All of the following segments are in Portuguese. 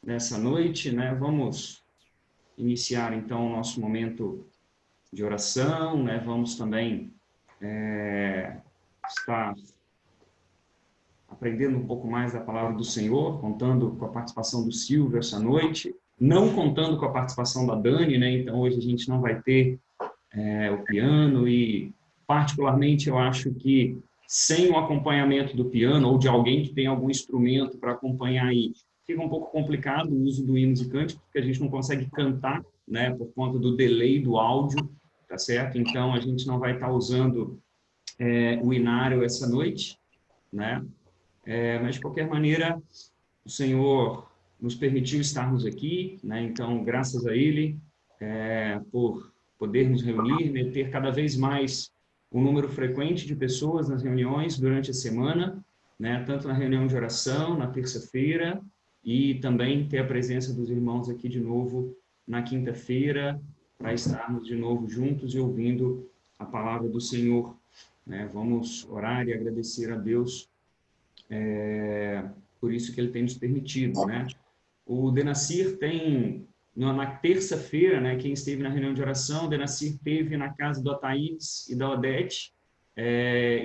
nessa noite, né? Vamos iniciar, então, o nosso momento de oração, né? Vamos também estar aprendendo um pouco mais da palavra do Senhor, contando com a participação do Silvio essa noite, não contando com a participação da Dani, né? Então, hoje a gente não vai ter o piano e, particularmente, eu acho que sem o acompanhamento do piano ou de alguém que tem algum instrumento para acompanhar aí, fica um pouco complicado o uso do hinos e cânticos, porque a gente não consegue cantar, né, por conta do delay do áudio, tá certo? Então, a gente não vai estar usando o inário essa noite, né? Mas, de qualquer maneira, o Senhor nos permitiu estarmos aqui, né? Então, graças a Ele, por podermos reunir, né? Ter cada vez mais um número frequente de pessoas nas reuniões durante a semana, né? Tanto na reunião de oração, na terça-feira, e também ter a presença dos irmãos aqui de novo na quinta-feira, para estarmos de novo juntos e ouvindo a palavra do Senhor, né? Vamos orar e agradecer a Deus por isso que ele tem nos permitido, né? O Denacir tem, na terça-feira, né, quem esteve na reunião de oração, o Denacir esteve na casa do Ataídes e da Odete,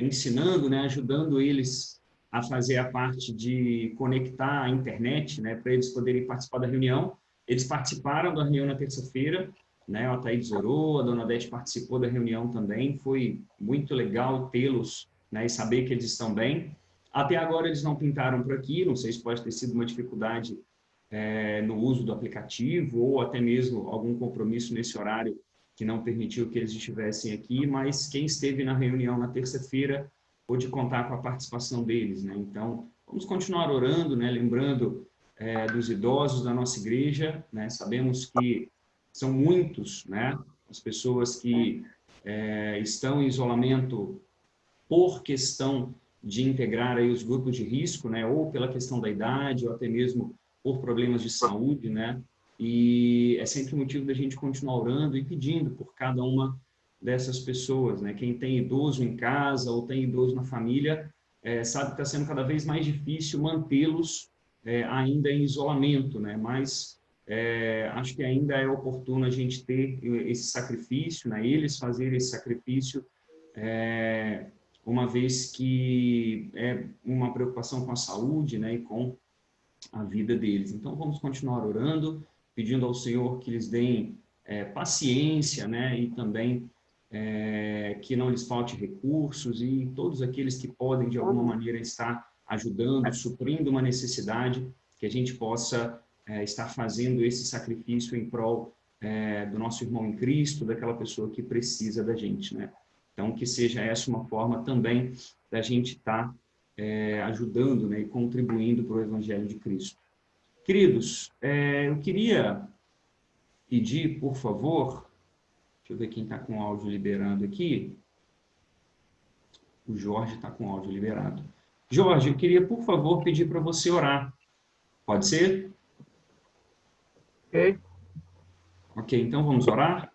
ensinando, né, ajudando eles a fazer a parte de conectar a internet, né, para eles poderem participar da reunião. Eles participaram da reunião na terça-feira, né, o Ataídes orou, a dona Odete participou da reunião também, foi muito legal tê-los, né, e saber que eles estão bem. Até agora eles não pintaram por aqui, não sei se pode ter sido uma dificuldade no uso do aplicativo ou até mesmo algum compromisso nesse horário que não permitiu que eles estivessem aqui, mas quem esteve na reunião na terça-feira pôde contar com a participação deles, né? Então, vamos continuar orando, né? Lembrando dos idosos da nossa igreja, né? Sabemos que são muitos, né? As pessoas que estão em isolamento por questão de integrar aí os grupos de risco, né, ou pela questão da idade, ou até mesmo por problemas de saúde, né, e é sempre motivo da gente continuar orando e pedindo por cada uma dessas pessoas, né, quem tem idoso em casa ou tem idoso na família, sabe que está sendo cada vez mais difícil mantê-los ainda em isolamento, né, mas acho que ainda é oportuno a gente ter esse sacrifício, né, eles fazerem esse sacrifício, uma vez que é uma preocupação com a saúde, né, e com a vida deles. Então, vamos continuar orando, pedindo ao Senhor que lhes deem paciência, né, e também que não lhes falte recursos e todos aqueles que podem, de alguma maneira, estar ajudando, suprindo uma necessidade, que a gente possa estar fazendo esse sacrifício em prol do nosso irmão em Cristo, daquela pessoa que precisa da gente, né? Então, que seja essa uma forma também da gente estar ajudando, né, e contribuindo para o Evangelho de Cristo. Queridos, eu queria pedir, por favor, deixa eu ver quem está com o áudio liberando aqui. O Jorge está com o áudio liberado. Jorge, eu queria, por favor, pedir para você orar. Pode ser? Ok. Ok, então vamos orar?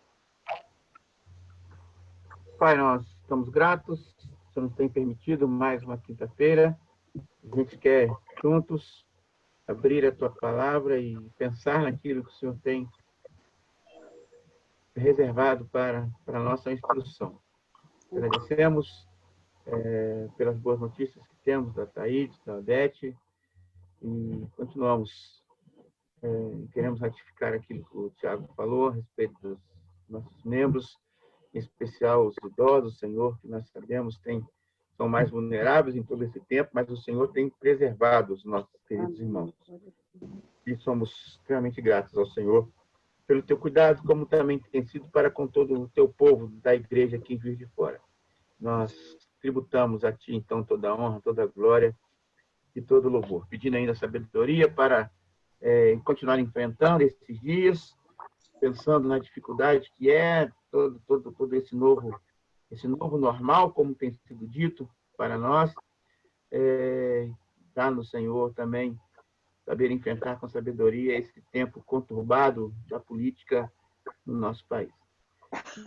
Pai, nós estamos gratos, você nos tem permitido mais uma quinta-feira. A gente quer juntos abrir a tua palavra e pensar naquilo que o Senhor tem reservado para a nossa instrução. Agradecemos pelas boas notícias que temos da Thaís, da Odete, e continuamos. Queremos ratificar aquilo que o Tiago falou a respeito dos nossos membros, em especial os idosos, Senhor, que nós sabemos são mais vulneráveis em todo esse tempo, mas o Senhor tem preservado os nossos queridos irmãos. E somos extremamente gratos ao Senhor pelo teu cuidado, como também tem sido para com todo o teu povo da igreja aqui em Juiz de Fora. Nós tributamos a ti, então, toda a honra, toda a glória e todo o louvor, pedindo ainda sabedoria para continuar enfrentando esses dias, pensando na dificuldade que é todo esse novo normal, como tem sido dito para nós, dá no Senhor também saber enfrentar com sabedoria esse tempo conturbado da política no nosso país.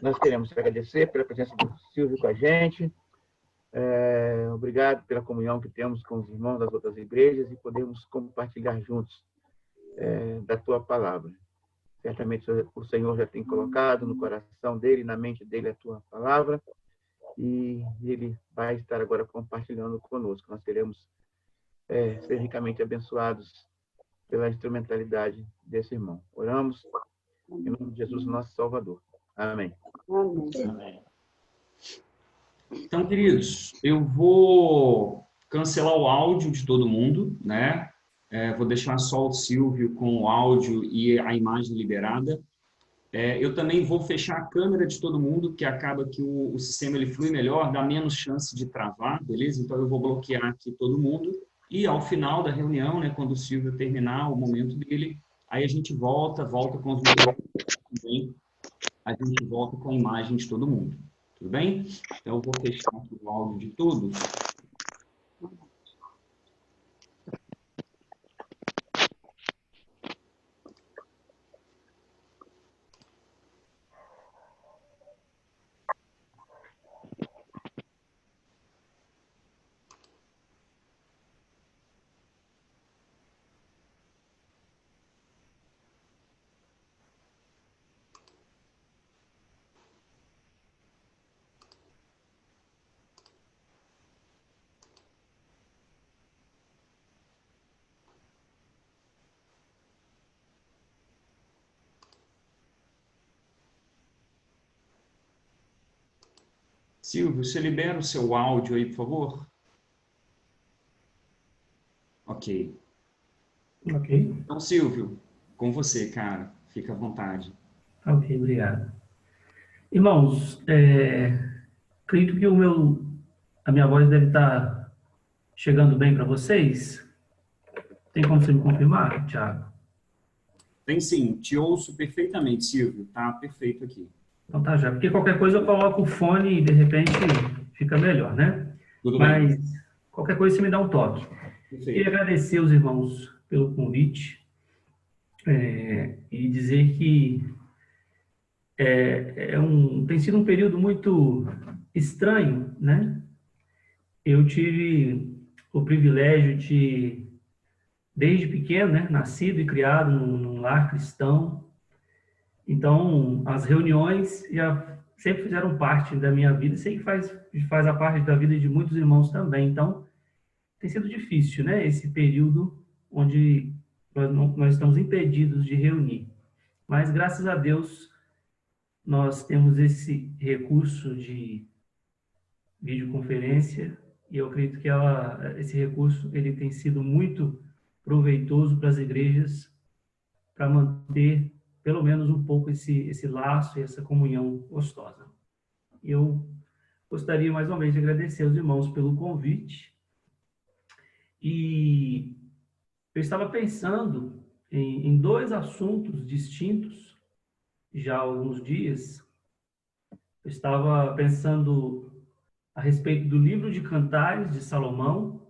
Nós queremos agradecer pela presença do Silvio com a gente, obrigado pela comunhão que temos com os irmãos das outras igrejas e podemos compartilhar juntos da tua palavra. Certamente o Senhor já tem colocado no coração dele, na mente dele, a tua palavra, e ele vai estar agora compartilhando conosco. Nós queremos ser ricamente abençoados pela instrumentalidade desse irmão. Oramos em nome de Jesus, nosso Salvador. Amém. Amém. Então, queridos, eu vou cancelar o áudio de todo mundo, né? Vou deixar só o Silvio com o áudio e a imagem liberada. Eu também vou fechar a câmera de todo mundo, que acaba que o sistema ele flui melhor, dá menos chance de travar, beleza? Então, eu vou bloquear aqui todo mundo. E ao final da reunião, né, quando o Silvio terminar o momento dele, aí a gente volta com os microfones também, a gente volta com a imagem de todo mundo. Tudo bem? Então, eu vou fechar aqui o áudio de todos. Silvio, você libera o seu áudio aí, por favor? Ok. Ok. Então, Silvio, com você, cara. Fica à vontade. Ok, obrigado. Irmãos, acredito que a minha voz deve estar chegando bem para vocês. Tem como você me confirmar, Thiago? Tem sim, te ouço perfeitamente, Silvio. Tá perfeito aqui. Então tá já. Porque qualquer coisa eu coloco o fone e de repente fica melhor, né? Tudo bem. Mas qualquer coisa você me dá um toque. Queria Perfeito. agradecer os irmãos pelo convite e dizer que tem sido um período muito estranho, né? Eu tive o privilégio de, desde pequeno, né, nascido e criado num lar cristão. Então, as reuniões já sempre fizeram parte da minha vida, e sei que faz a parte da vida de muitos irmãos também. Então, tem sido difícil, né, esse período onde nós estamos impedidos de reunir. Mas, graças a Deus, nós temos esse recurso de videoconferência e eu acredito que esse recurso ele tem sido muito proveitoso para as igrejas para manter pelo menos um pouco esse laço e essa comunhão gostosa. Eu gostaria mais uma vez de agradecer aos irmãos pelo convite e eu estava pensando em dois assuntos distintos já há alguns dias. Eu estava pensando a respeito do livro de Cantares de Salomão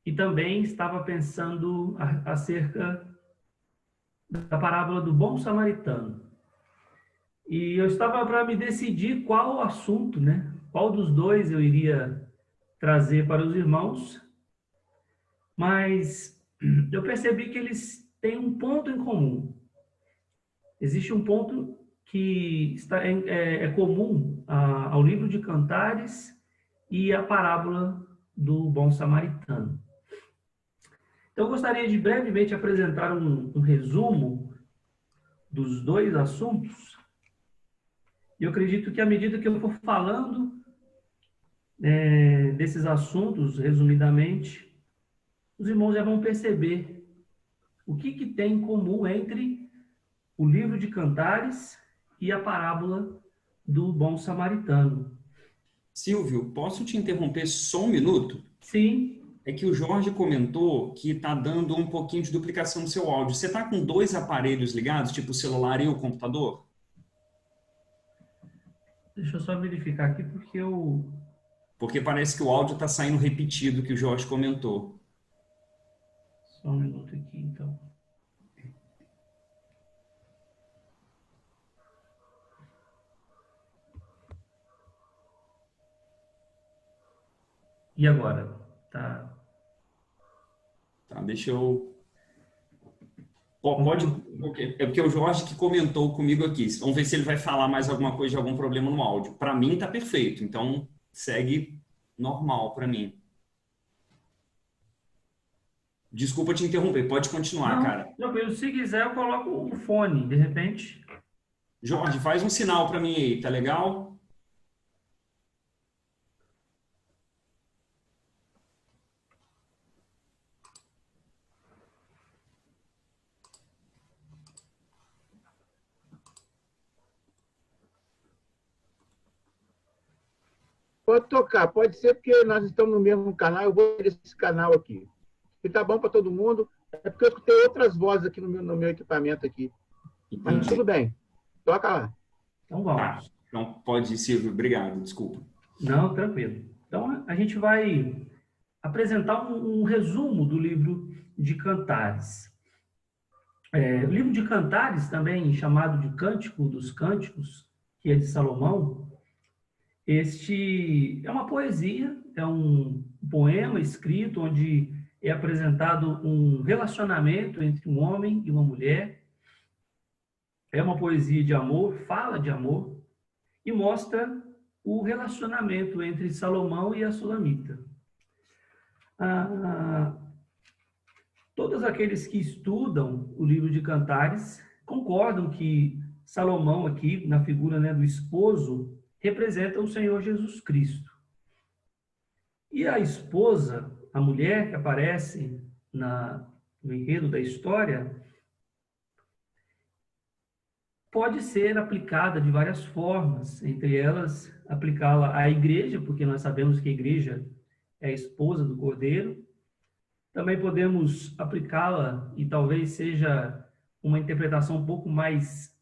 e também estava pensando acerca da parábola do bom samaritano. E eu estava para me decidir qual o assunto, né? Qual dos dois eu iria trazer para os irmãos, mas eu percebi que eles têm um ponto em comum. Existe um ponto que é comum ao livro de Cantares e à parábola do bom samaritano. Então, eu gostaria de brevemente apresentar um resumo dos dois assuntos. E eu acredito que à medida que eu for falando desses assuntos, resumidamente, os irmãos já vão perceber o que tem em comum entre o livro de Cantares e a parábola do bom samaritano. Silvio, posso te interromper só um minuto? Sim. É que o Jorge comentou que está dando um pouquinho de duplicação no seu áudio. Você está com dois aparelhos ligados, tipo o celular e o computador? Deixa eu só verificar aqui, porque eu... Porque parece que o áudio está saindo repetido, que o Jorge comentou. Só um minuto aqui, então. E agora? Tá. Tá, deixa eu Pode, é porque o Jorge que comentou comigo aqui. Vamos ver se ele vai falar mais alguma coisa de algum problema no áudio. Para mim tá perfeito, então segue normal para mim. Desculpa te interromper, pode continuar, Não, cara. tranquilo. Se quiser, eu coloco o fone, de repente. Jorge, faz um sinal para mim aí, tá legal? Pode tocar, pode ser porque nós estamos no mesmo canal, eu vou ver esse canal aqui. Se tá bom para todo mundo, é porque eu escutei outras vozes aqui no meu equipamento aqui. Mas Entendi. tudo bem, toca lá. Então Tá. vamos. Então pode ir, Silvio. Obrigado, desculpa. Não, tranquilo. Então a gente vai apresentar um resumo do livro de Cantares. O livro de Cantares, também chamado de Cântico dos Cânticos, que é de Salomão, este é uma poesia, é um poema escrito onde é apresentado um relacionamento entre um homem e uma mulher. É uma poesia de amor, fala de amor e mostra o relacionamento entre Salomão e a Sulamita. Todos aqueles que estudam o livro de Cantares concordam que Salomão aqui, na figura, né, do esposo, representa o Senhor Jesus Cristo. E a esposa, a mulher que aparece no enredo da história, pode ser aplicada de várias formas, entre elas, aplicá-la à igreja, porque nós sabemos que a igreja é a esposa do Cordeiro. Também podemos aplicá-la, e talvez seja uma interpretação um pouco mais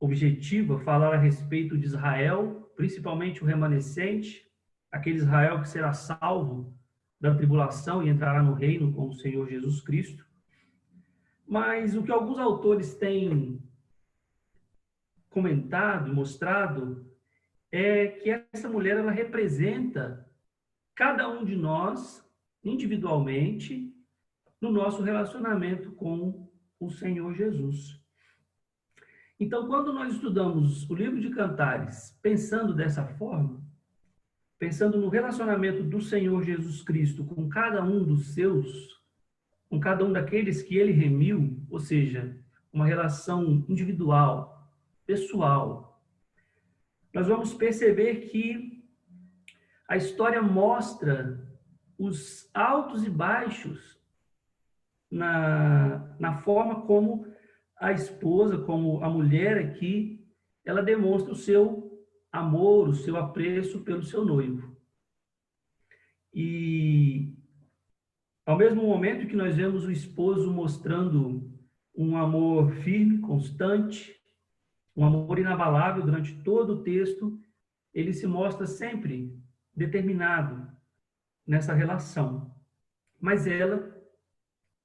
objetiva, falar a respeito de Israel, principalmente o remanescente, aquele Israel que será salvo da tribulação e entrará no reino com o Senhor Jesus Cristo. Mas o que alguns autores têm comentado, mostrado, é que essa mulher ela representa cada um de nós individualmente no nosso relacionamento com o Senhor Jesus. Então, quando nós estudamos o livro de Cantares pensando dessa forma, pensando no relacionamento do Senhor Jesus Cristo com cada um dos seus, com cada um daqueles que ele remiu, ou seja, uma relação individual, pessoal, nós vamos perceber que a história mostra os altos e baixos na forma como a esposa, como a mulher aqui, ela demonstra o seu amor, o seu apreço pelo seu noivo. E ao mesmo momento que nós vemos o esposo mostrando um amor firme, constante, um amor inabalável durante todo o texto, ele se mostra sempre determinado nessa relação. Mas ela,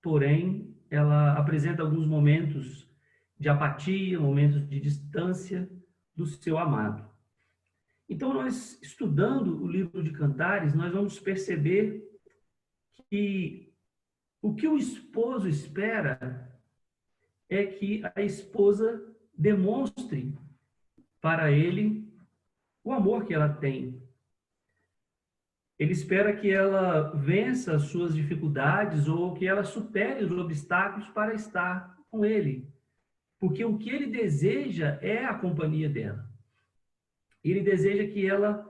porém, ela apresenta alguns momentos de apatia, momentos de distância do seu amado. Então, nós, estudando o livro de Cantares, nós vamos perceber que o que o esposo espera é que a esposa demonstre para ele o amor que ela tem. Ele espera que ela vença as suas dificuldades ou que ela supere os obstáculos para estar com ele. Porque o que ele deseja é a companhia dela. Ele deseja que ela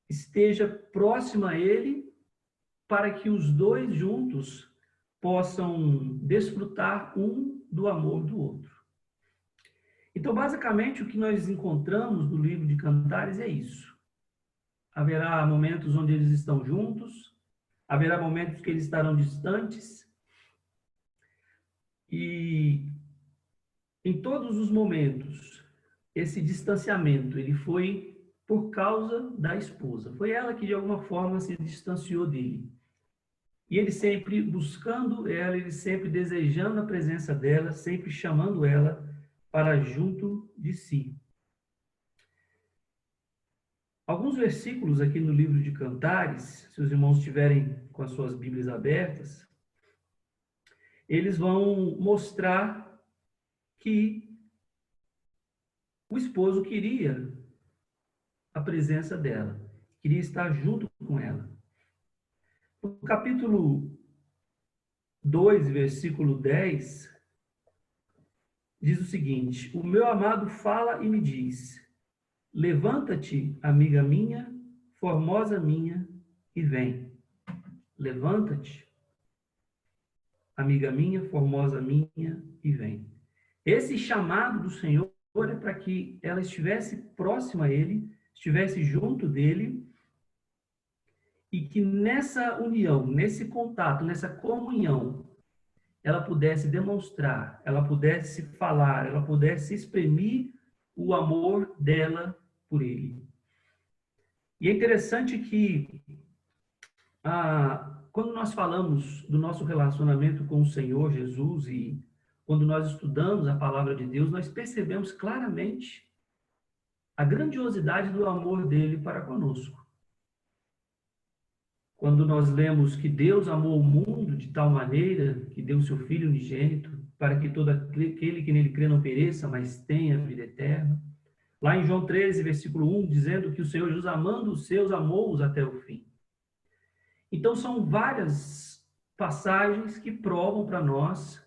esteja próxima a ele para que os dois juntos possam desfrutar um do amor do outro. Então, basicamente, o que nós encontramos no livro de Cantares é isso. Haverá momentos onde eles estão juntos, haverá momentos que eles estarão distantes, e em todos os momentos, esse distanciamento, ele foi por causa da esposa. Foi ela que, de alguma forma, se distanciou dele. E ele sempre buscando ela, ele sempre desejando a presença dela, sempre chamando ela para junto de si. Alguns versículos aqui no livro de Cantares, se os irmãos estiverem com as suas Bíblias abertas, eles vão mostrar que o esposo queria a presença dela, queria estar junto com ela. No capítulo 2, versículo 10, diz o seguinte: o meu amado fala e me diz: levanta-te, amiga minha, formosa minha, e vem. Levanta-te, amiga minha, formosa minha, e vem. Esse chamado do Senhor é para que ela estivesse próxima a Ele, estivesse junto dEle, e que nessa união, nesse contato, nessa comunhão, ela pudesse demonstrar, ela pudesse falar, ela pudesse exprimir o amor dela por Ele. E é interessante que, quando nós falamos do nosso relacionamento com o Senhor Jesus e quando nós estudamos a palavra de Deus, nós percebemos claramente a grandiosidade do amor dele para conosco. Quando nós lemos que Deus amou o mundo de tal maneira que deu o seu Filho unigênito para que todo aquele que nele crê não pereça, mas tenha vida eterna. Lá em João 13, versículo 1, dizendo que o Senhor Jesus, amando os seus, amou-os até o fim. Então, são várias passagens que provam para nós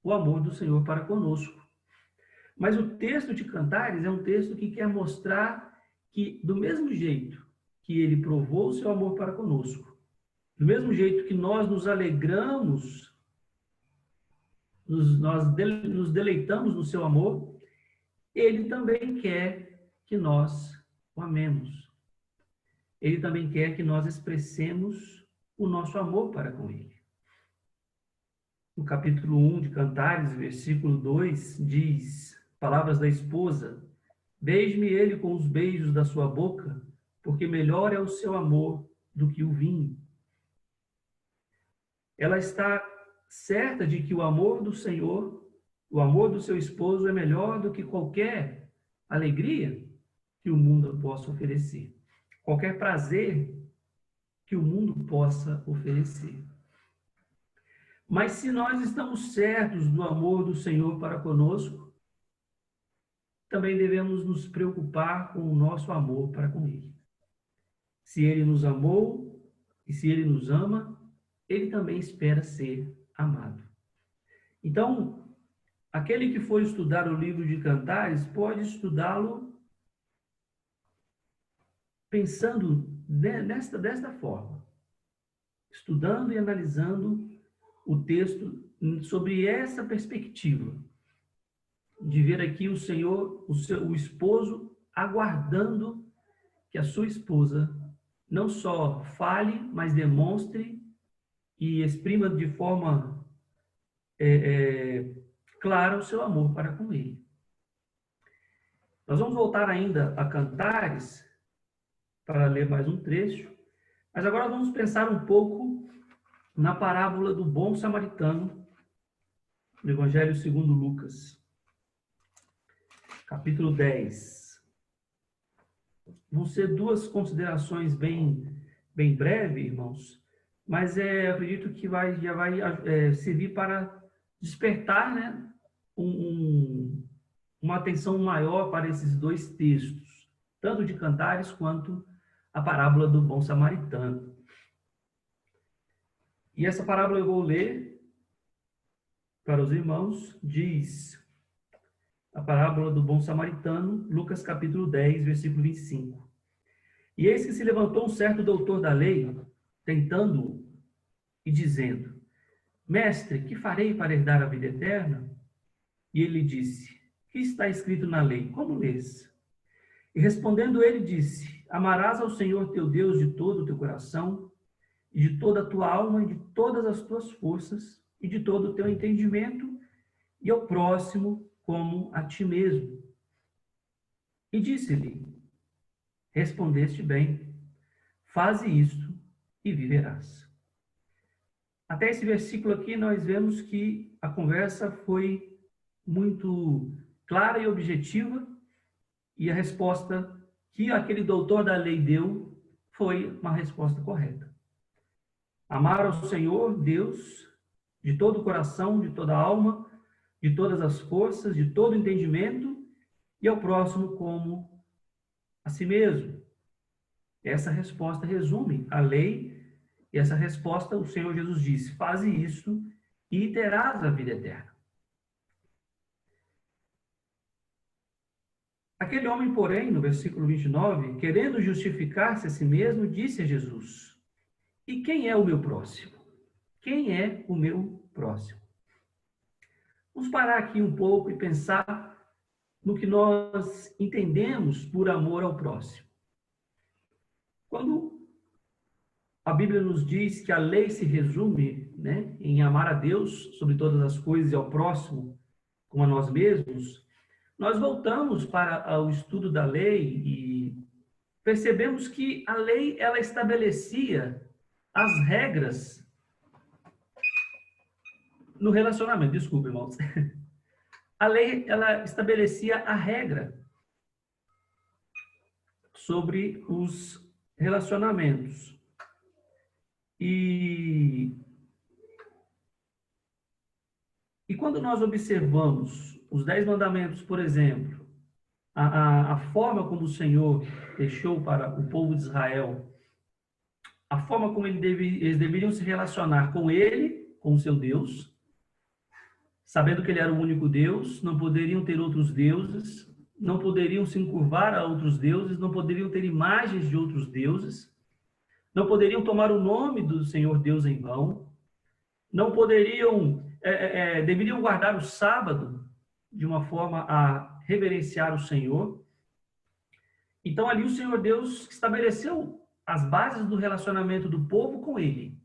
o amor do Senhor para conosco. Mas o texto de Cantares é um texto que quer mostrar que, do mesmo jeito que ele provou o seu amor para conosco, do mesmo jeito que nós nos alegramos, nos deleitamos no seu amor, ele também quer que nós o amemos. Ele também quer que nós expressemos o nosso amor para com ele. No capítulo 1 de Cantares, versículo 2, diz, palavras da esposa: beije-me ele com os beijos da sua boca, porque melhor é o seu amor do que o vinho. Ela está certa de que o amor do Senhor, o amor do seu esposo é melhor do que qualquer alegria que o mundo possa oferecer, qualquer prazer que o mundo possa oferecer. Mas se nós estamos certos do amor do Senhor para conosco, também devemos nos preocupar com o nosso amor para com Ele. Se Ele nos amou e se Ele nos ama, Ele também espera ser amado. Então, aquele que for estudar o livro de Cantares pode estudá-lo pensando desta forma, estudando e analisando o texto sobre essa perspectiva, de ver aqui o Senhor, o esposo, aguardando que a sua esposa não só fale, mas demonstre e exprima de forma clara o seu amor para com ele. Nós vamos voltar ainda a Cantares para ler mais um trecho, mas agora vamos pensar um pouco na parábola do bom samaritano, no Evangelho segundo Lucas, capítulo 10. Vão ser duas considerações bem breves, irmãos, mas acredito que já vai servir para despertar, né, uma atenção maior para esses dois textos, tanto de Cantares quanto a parábola do bom samaritano. E essa parábola eu vou ler para os irmãos, diz a parábola do bom samaritano, Lucas capítulo 10, versículo 25. E eis que se levantou um certo doutor da lei, tentando-o e dizendo: mestre, que farei para herdar a vida eterna? E ele disse: que está escrito na lei? Como lês? E respondendo ele disse: amarás ao Senhor teu Deus de todo o teu coração, e de toda a tua alma, e de todas as tuas forças, e de todo o teu entendimento, e ao próximo como a ti mesmo. E disse-lhe: respondeste bem, faze isto e viverás. Até esse versículo aqui nós vemos que a conversa foi muito clara e objetiva, e a resposta que aquele doutor da lei deu foi uma resposta correta. Amar ao Senhor Deus de todo o coração, de toda a alma, de todas as forças, de todo o entendimento, e ao próximo como a si mesmo. Essa resposta resume a lei, e essa resposta o Senhor Jesus disse: faze isso e terás a vida eterna. Aquele homem, porém, no versículo 29, querendo justificar-se a si mesmo, disse a Jesus: e quem é o meu próximo? Quem é o meu próximo? Vamos parar aqui um pouco e pensar no que nós entendemos por amor ao próximo. Quando a Bíblia nos diz que a lei se resume, né, em amar a Deus sobre todas as coisas e ao próximo como a nós mesmos, nós voltamos para o estudo da lei e percebemos que a lei ela estabelecia as regras no relacionamento. Desculpe, irmãos. A lei ela estabelecia a regra sobre os relacionamentos. E quando nós observamos os 10 mandamentos, por exemplo, a forma como o Senhor deixou para o povo de Israel, a forma como eles deveriam se relacionar com Ele, com o seu Deus, sabendo que Ele era o único Deus, não poderiam ter outros deuses, não poderiam se encurvar a outros deuses, não poderiam ter imagens de outros deuses, não poderiam tomar o nome do Senhor Deus em vão, não poderiam, deveriam guardar o sábado de uma forma a reverenciar o Senhor. Então, ali o Senhor Deus estabeleceu as bases do relacionamento do povo com Ele.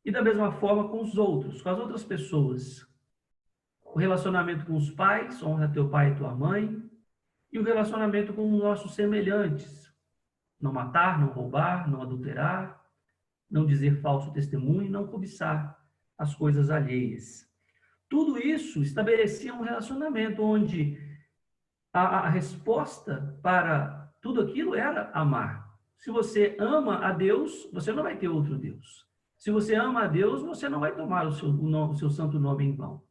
E da mesma forma com os outros, com as outras pessoas. O relacionamento com os pais, honra teu pai e tua mãe, e o relacionamento com os nossos semelhantes. Não matar, não roubar, não adulterar, não dizer falso testemunho, não cobiçar as coisas alheias. Tudo isso estabelecia um relacionamento onde a resposta para tudo aquilo era amar. Se você ama a Deus, você não vai ter outro Deus. Se você ama a Deus, você não vai tomar o seu santo nome em vão.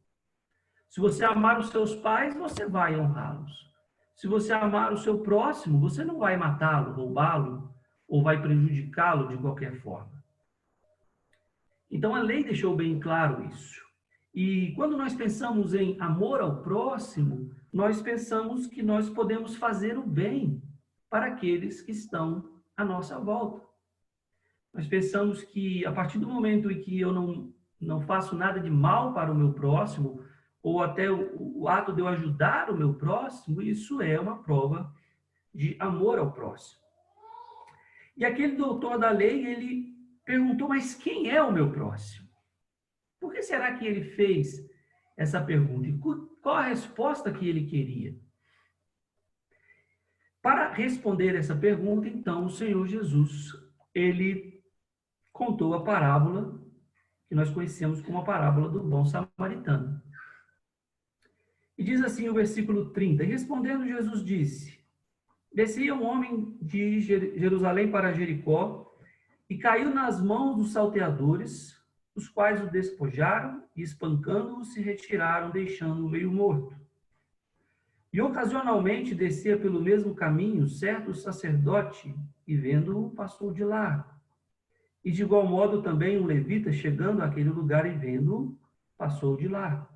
Se você amar os seus pais, você vai honrá-los. Se você amar o seu próximo, você não vai matá-lo, roubá-lo ou vai prejudicá-lo de qualquer forma. Então, a lei deixou bem claro isso. E quando nós pensamos em amor ao próximo, nós pensamos que nós podemos fazer o bem para aqueles que estão à nossa volta. Nós pensamos que a partir do momento em que eu não faço nada de mal para o meu próximo, ou até o ato de eu ajudar o meu próximo, isso é uma prova de amor ao próximo. E aquele doutor da lei, ele perguntou, mas quem é o meu próximo? Por que será que ele fez essa pergunta? E qual a resposta que ele queria? Para responder essa pergunta, então, o Senhor Jesus, ele contou a parábola que nós conhecemos como a parábola do bom samaritano. E diz assim o versículo 30, respondendo Jesus disse, descia um homem de Jerusalém para Jericó e caiu nas mãos dos salteadores, os quais o despojaram e, espancando-o, se retiraram, deixando-o meio morto. E ocasionalmente descia pelo mesmo caminho certo sacerdote, e vendo-o, passou de lá. E de igual modo também um levita, chegando àquele lugar e vendo-o, passou de lá.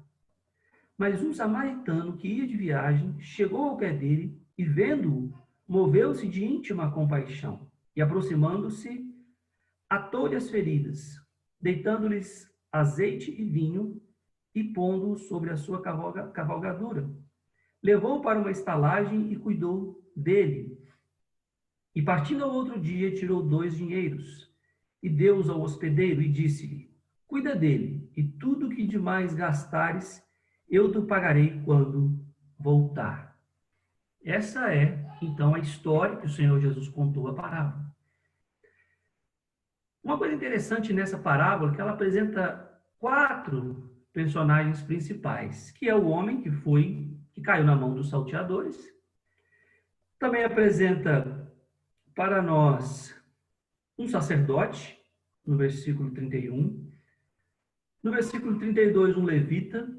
Mas um samaritano que ia de viagem, chegou ao pé dele, e vendo-o, moveu-se de íntima compaixão, e aproximando-se, atou-lhe as feridas, deitando-lhes azeite e vinho, e pondo-o sobre a sua cavalgadura. Levou-o para uma estalagem e cuidou dele. E partindo ao outro dia, tirou 2 dinheiros, e deu-os ao hospedeiro, e disse-lhe, cuida dele, e tudo que demais gastares, eu te pagarei quando voltar. Essa é, então, a história que o Senhor Jesus contou a parábola. Uma coisa interessante nessa parábola é que ela apresenta 4 personagens principais, que é o homem que caiu na mão dos salteadores. Também apresenta para nós um sacerdote, no versículo 31. No versículo 32, um levita.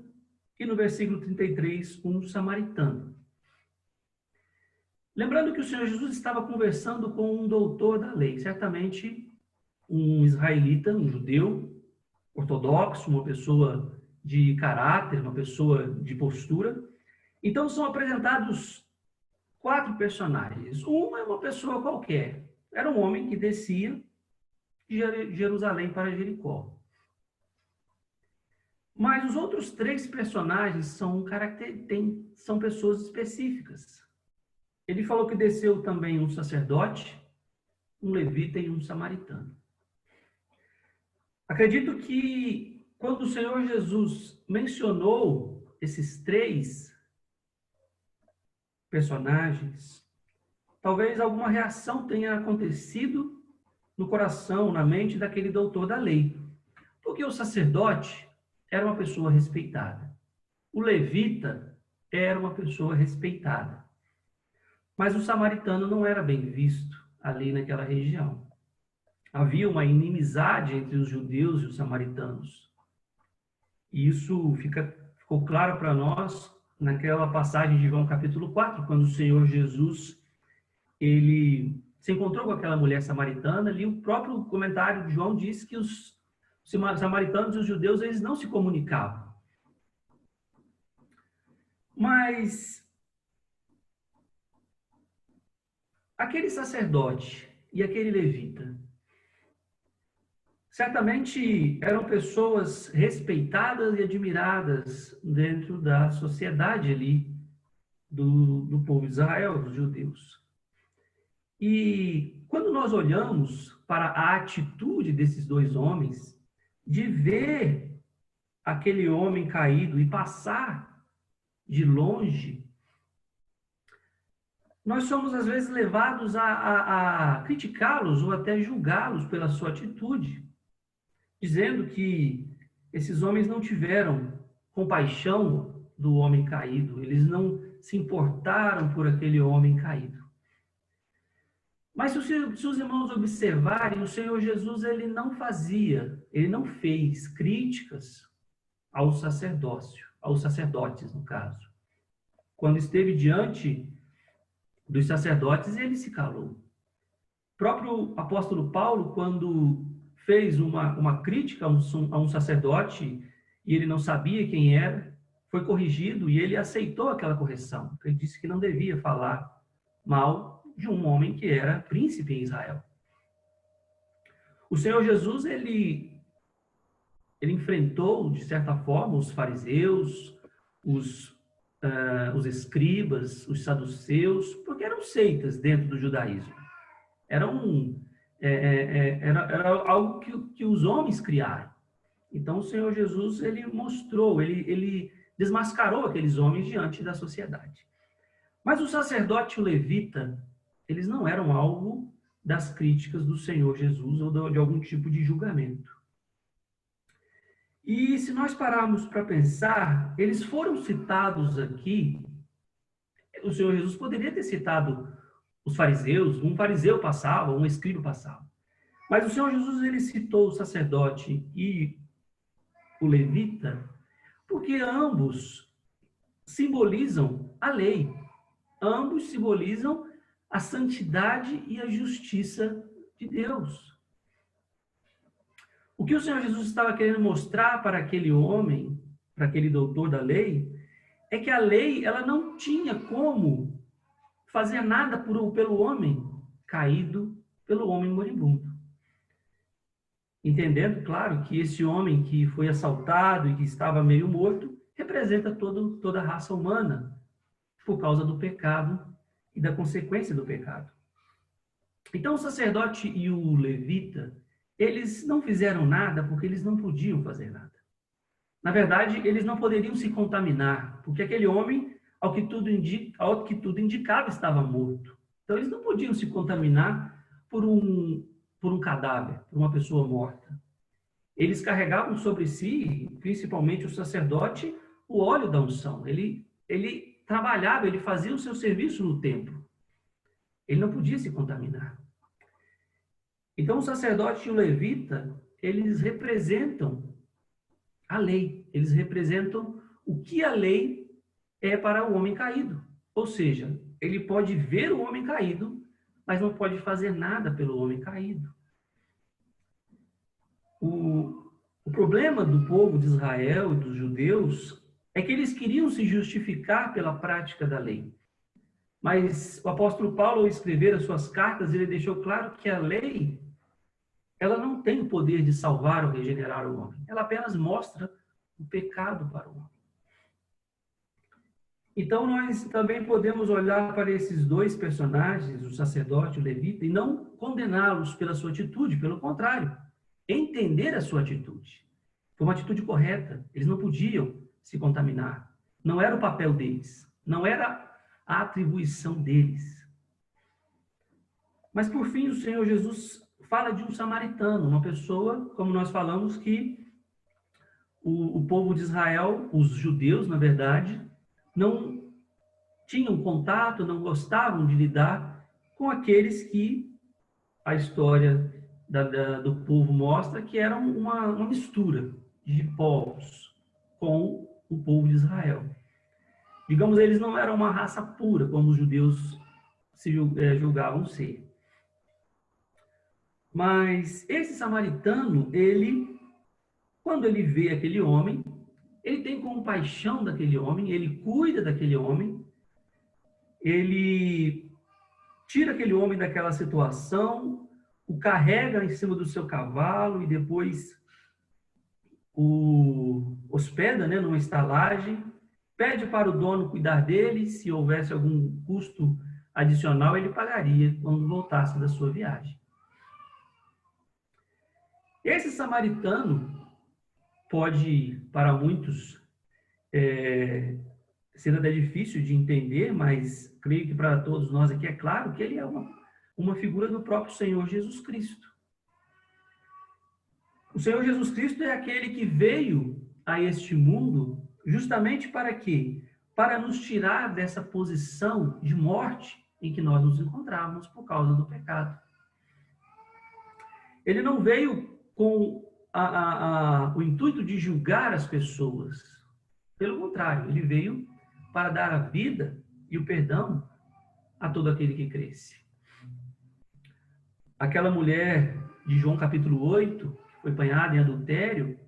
E no versículo 33, um samaritano. Lembrando que o Senhor Jesus estava conversando com um doutor da lei, certamente um israelita, um judeu ortodoxo, uma pessoa de caráter, uma pessoa de postura. Então são apresentados 4 personagens. Um é uma pessoa qualquer. Era um homem que descia de Jerusalém para Jericó. Mas os outros 3 personagens são pessoas específicas. Ele falou que desceu também um sacerdote, um levita e um samaritano. Acredito que quando o Senhor Jesus mencionou esses 3 personagens, talvez alguma reação tenha acontecido no coração, na mente daquele doutor da lei. Porque o sacerdote era uma pessoa respeitada. O levita era uma pessoa respeitada. Mas o samaritano não era bem visto ali naquela região. Havia uma inimizade entre os judeus e os samaritanos. E isso ficou claro para nós naquela passagem de João capítulo 4, quando o Senhor Jesus ele se encontrou com aquela mulher samaritana. Ali o próprio comentário de João diz que os samaritanos e os judeus eles não se comunicavam. Mas aquele sacerdote e aquele levita certamente eram pessoas respeitadas e admiradas dentro da sociedade ali do povo de Israel, dos judeus. E quando nós olhamos para a atitude desses 2 homens, de ver aquele homem caído e passar de longe, nós somos às vezes levados a criticá-los ou até julgá-los pela sua atitude, dizendo que esses homens não tiveram compaixão do homem caído, eles não se importaram por aquele homem caído. Mas se os irmãos observarem, o Senhor Jesus ele não fez críticas ao sacerdócio, aos sacerdotes, no caso. Quando esteve diante dos sacerdotes, ele se calou. O próprio apóstolo Paulo, quando fez uma crítica a um sacerdote e ele não sabia quem era, foi corrigido e ele aceitou aquela correção. Ele disse que não devia falar mal de um homem que era príncipe em Israel. O Senhor Jesus, ele enfrentou, de certa forma, os fariseus, os escribas, os saduceus, porque eram seitas dentro do judaísmo. Era algo que os homens criaram. Então, o Senhor Jesus, ele mostrou, ele desmascarou aqueles homens diante da sociedade. Mas o sacerdote e o levita, eles não eram alvo das críticas do Senhor Jesus ou de algum tipo de julgamento. E se nós pararmos para pensar, eles foram citados aqui, o Senhor Jesus poderia ter citado os fariseus, um fariseu passava, um escriba passava. Mas o Senhor Jesus, ele citou o sacerdote e o levita, porque ambos simbolizam a lei. Ambos simbolizam a santidade e a justiça de Deus. O que o Senhor Jesus estava querendo mostrar para aquele homem, para aquele doutor da lei, é que a lei ela não tinha como fazer nada pelo homem caído, pelo homem moribundo. Entendendo, claro, que esse homem que foi assaltado e que estava meio morto, representa toda a raça humana, por causa do pecado e da consequência do pecado. Então, o sacerdote e o levita, eles não fizeram nada porque eles não podiam fazer nada. Na verdade, eles não poderiam se contaminar, porque aquele homem, ao que tudo indicava, estava morto. Então, eles não podiam se contaminar por um cadáver, por uma pessoa morta. Eles carregavam sobre si, principalmente o sacerdote, o óleo da unção. Ele trabalhava, ele fazia o seu serviço no templo. Ele não podia se contaminar. Então, o sacerdote e o levita, eles representam a lei. Eles representam o que a lei é para o homem caído. Ou seja, ele pode ver o homem caído, mas não pode fazer nada pelo homem caído. O problema do povo de Israel e dos judeus é que eles queriam se justificar pela prática da lei. Mas o apóstolo Paulo, ao escrever as suas cartas, ele deixou claro que a lei, ela não tem o poder de salvar ou regenerar o homem. Ela apenas mostra o pecado para o homem. Então, nós também podemos olhar para esses dois personagens, o sacerdote e o levita, e não condená-los pela sua atitude, pelo contrário, entender a sua atitude. Foi uma atitude correta, eles não podiam se contaminar. Não era o papel deles, não era a atribuição deles. Mas, por fim, o Senhor Jesus fala de um samaritano, uma pessoa, como nós falamos, que o povo de Israel, os judeus, na verdade, não tinham contato, não gostavam de lidar com aqueles que a história do povo mostra que eram uma mistura de povos com o povo de Israel. Digamos, eles não eram uma raça pura, como os judeus se julgavam ser. Mas esse samaritano, quando ele vê aquele homem, ele tem compaixão daquele homem, ele cuida daquele homem, ele tira aquele homem daquela situação, o carrega em cima do seu cavalo e depois o hospeda, né, numa estalagem, pede para o dono cuidar dele, se houvesse algum custo adicional, ele pagaria quando voltasse da sua viagem. Esse samaritano pode, para muitos, ser até difícil de entender, mas creio que para todos nós aqui é claro que ele é uma figura do próprio Senhor Jesus Cristo. O Senhor Jesus Cristo é aquele que veio a este mundo justamente para quê? Para nos tirar dessa posição de morte em que nós nos encontrávamos por causa do pecado. Ele não veio com o intuito de julgar as pessoas. Pelo contrário, ele veio para dar a vida e o perdão a todo aquele que cresce. Aquela mulher de João capítulo 8, que foi apanhada em adultério,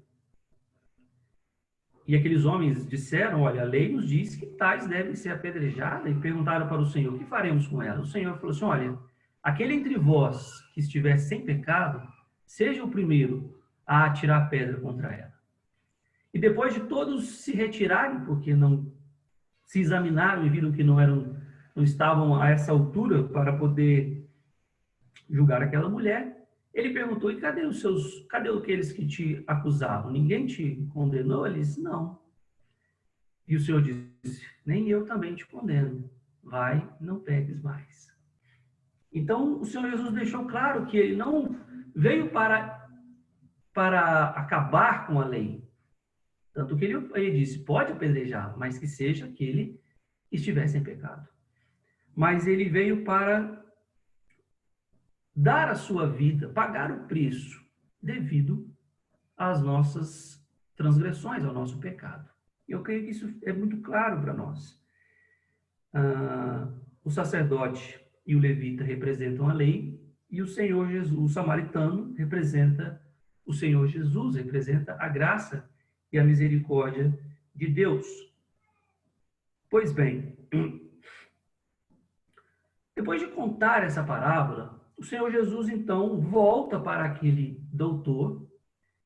e aqueles homens disseram, olha, a lei nos diz que tais devem ser apedrejadas, e perguntaram para o Senhor, o que faremos com ela? O Senhor falou assim, olha, aquele entre vós que estiver sem pecado, seja o primeiro a atirar pedra contra ela. E depois de todos se retirarem, porque não se examinaram e viram que não estavam a essa altura para poder julgar aquela mulher, ele perguntou, e cadê aqueles que te acusavam? Ninguém te condenou? Ele disse, não. E o Senhor disse, nem eu também te condeno. Vai, não peques mais. Então, o Senhor Jesus deixou claro que ele não veio para acabar com a lei. Tanto que ele disse, pode apedrejar, mas que seja aquele que estivesse em pecado. Mas ele veio para dar a sua vida, pagar o preço devido às nossas transgressões, ao nosso pecado. Eu creio que isso é muito claro para nós. O sacerdote e o levita representam a lei, e o Senhor Jesus, o samaritano, representa o Senhor Jesus, representa a graça e a misericórdia de Deus. Pois bem, depois de contar essa parábola, o Senhor Jesus, então, volta para aquele doutor,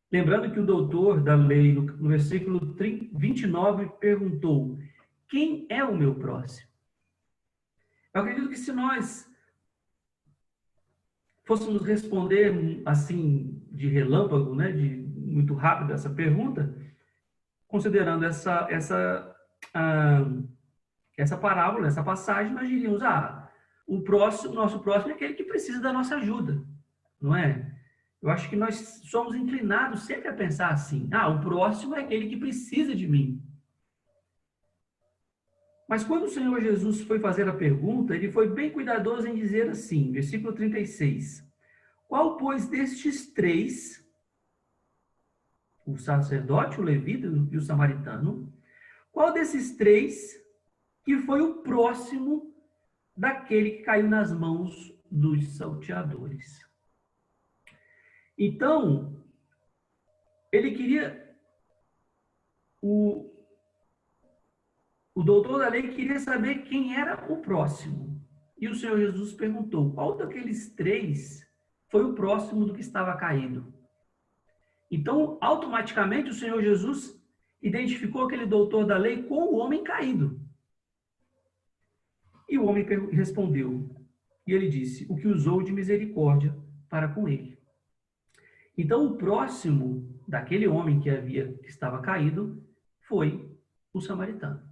lembrando que o doutor da lei, no versículo 29, perguntou, quem é o meu próximo? Eu acredito que se nós fôssemos responder assim, de relâmpago, né, muito rápido essa pergunta, considerando essa parábola, essa passagem, nós diríamos, o nosso próximo é aquele que precisa da nossa ajuda, não é? Eu acho que nós somos inclinados sempre a pensar assim, o próximo é aquele que precisa de mim. Mas quando o Senhor Jesus foi fazer a pergunta, ele foi bem cuidadoso em dizer assim, versículo 36, qual, pois, destes três o sacerdote, o levita e o samaritano, qual desses três que foi o próximo daquele que caiu nas mãos dos salteadores? Então, ele queria, o doutor da lei queria saber quem era o próximo. E o Senhor Jesus perguntou, qual daqueles três foi o próximo do que estava caído? Então, automaticamente, o Senhor Jesus identificou aquele doutor da lei com o homem caído. E o homem respondeu, e ele disse, o que usou de misericórdia para com ele. Então, o próximo daquele homem que estava caído foi o samaritano.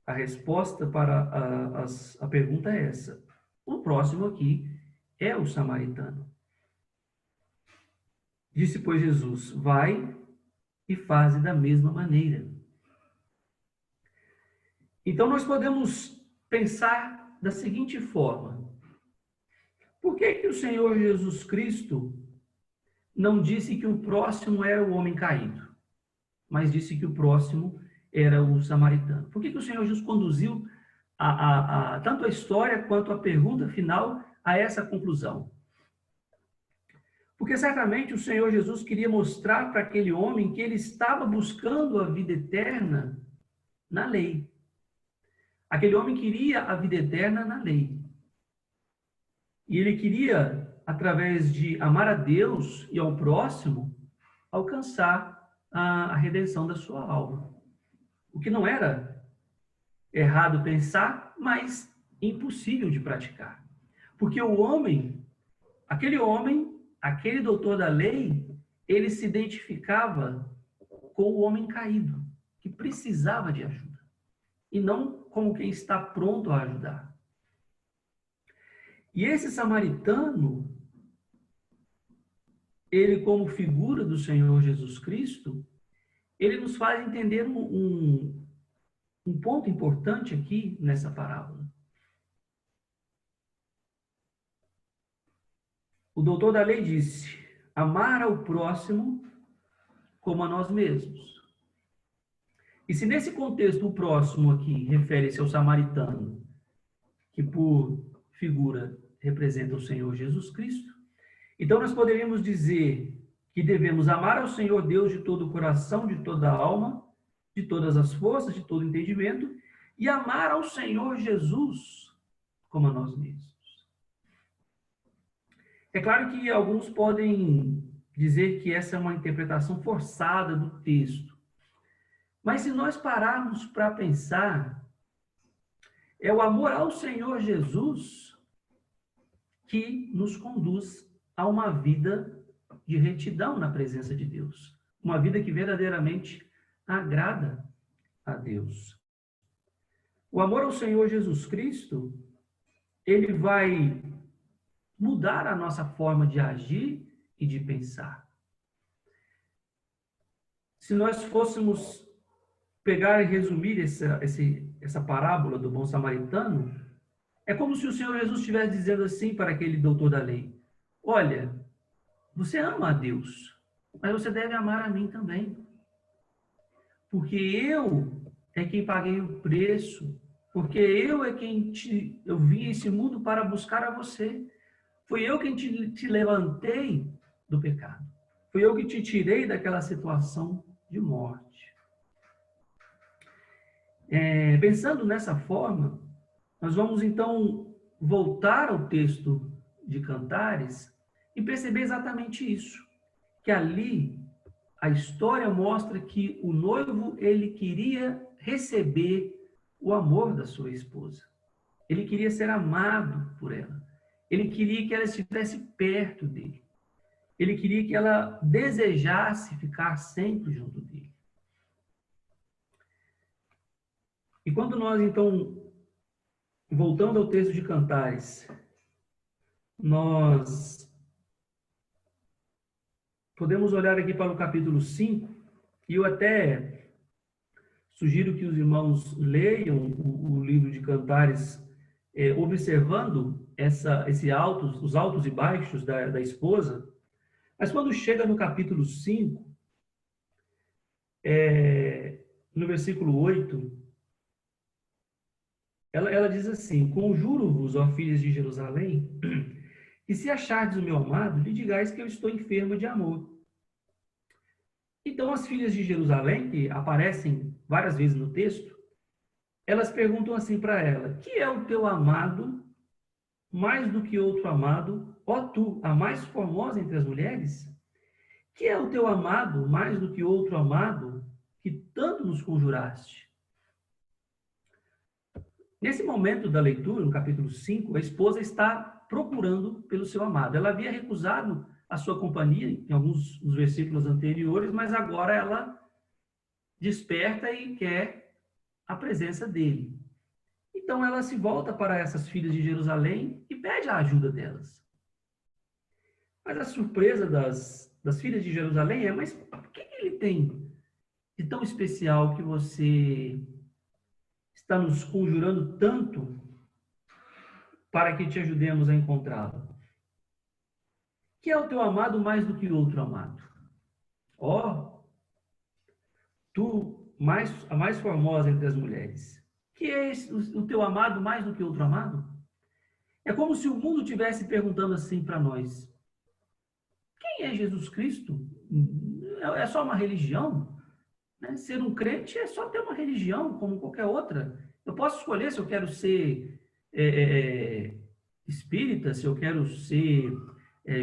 A resposta para a pergunta é essa. O próximo aqui é o samaritano. Disse, pois, Jesus, vai e faze da mesma maneira. Então, nós podemos pensar da seguinte forma. Por que o Senhor Jesus Cristo não disse que o próximo era o homem caído, mas disse que o próximo era o samaritano? Por que o Senhor Jesus conduziu tanto a história quanto a pergunta final a essa conclusão? Porque certamente o Senhor Jesus queria mostrar para aquele homem que ele estava buscando a vida eterna na lei. Aquele homem queria a vida eterna na lei. E ele queria, através de amar a Deus e ao próximo, alcançar a redenção da sua alma. O que não era errado pensar, mas impossível de praticar. Porque o homem, aquele doutor da lei, ele se identificava com o homem caído, que precisava de ajuda, e não como quem está pronto a ajudar. E esse samaritano, ele como figura do Senhor Jesus Cristo, ele nos faz entender um ponto importante aqui nessa parábola. O doutor da lei disse, amar ao próximo como a nós mesmos. E se nesse contexto o próximo aqui refere-se ao samaritano, que por figura representa o Senhor Jesus Cristo, então nós poderíamos dizer que devemos amar ao Senhor Deus de todo o coração, de toda a alma, de todas as forças, de todo o entendimento, e amar ao Senhor Jesus como a nós mesmos. É claro que alguns podem dizer que essa é uma interpretação forçada do texto. Mas se nós pararmos para pensar, é o amor ao Senhor Jesus que nos conduz a uma vida de retidão na presença de Deus. Uma vida que verdadeiramente agrada a Deus. O amor ao Senhor Jesus Cristo, ele vai mudar a nossa forma de agir e de pensar. Se nós fôssemos pegar e resumir essa parábola do bom samaritano, é como se o Senhor Jesus estivesse dizendo assim para aquele doutor da lei, olha, você ama a Deus, mas você deve amar a mim também. Porque eu é quem paguei o preço, porque eu é quem eu vim a esse mundo para buscar a você. Fui eu quem te levantei do pecado. Fui eu que te tirei daquela situação de morte. Pensando nessa forma, nós vamos então voltar ao texto de Cantares e perceber exatamente isso. Que ali a história mostra que o noivo, ele queria receber o amor da sua esposa. Ele queria ser amado por ela. Ele queria que ela estivesse perto dele. Ele queria que ela desejasse ficar sempre junto dele. E quando nós, então, voltando ao texto de Cantares, nós podemos olhar aqui para o capítulo 5, e eu até sugiro que os irmãos leiam o livro de Cantares, observando os altos e baixos da esposa, Mas quando chega no capítulo 5, no versículo 8, ela diz assim: conjuro-vos, ó filhas de Jerusalém, que se achardes o meu amado, lhe digais que eu estou enferma de amor. Então, as filhas de Jerusalém, que aparecem várias vezes no texto, elas perguntam assim para ela: que é o teu amado mais do que outro amado? Ó tu, a mais formosa entre as mulheres? Que é o teu amado mais do que outro amado que tanto nos conjuraste? Nesse momento da leitura, no capítulo 5, a esposa está procurando pelo seu amado. Ela havia recusado a sua companhia em alguns dos versículos anteriores, mas agora ela desperta e quer a presença dele. Então ela se volta para essas filhas de Jerusalém e pede a ajuda delas. Mas a surpresa das filhas de Jerusalém é: mas o que ele tem de tão especial que você está nos conjurando tanto para que te ajudemos a encontrá-lo? Que é o teu amado mais do que outro amado? Ó, tu, a mais formosa entre as mulheres. Que é o teu amado mais do que outro amado? É como se o mundo estivesse perguntando assim para nós: quem é Jesus Cristo? É só uma religião? Né? Ser um crente é só ter uma religião, como qualquer outra. Eu posso escolher se eu quero ser espírita, se eu quero ser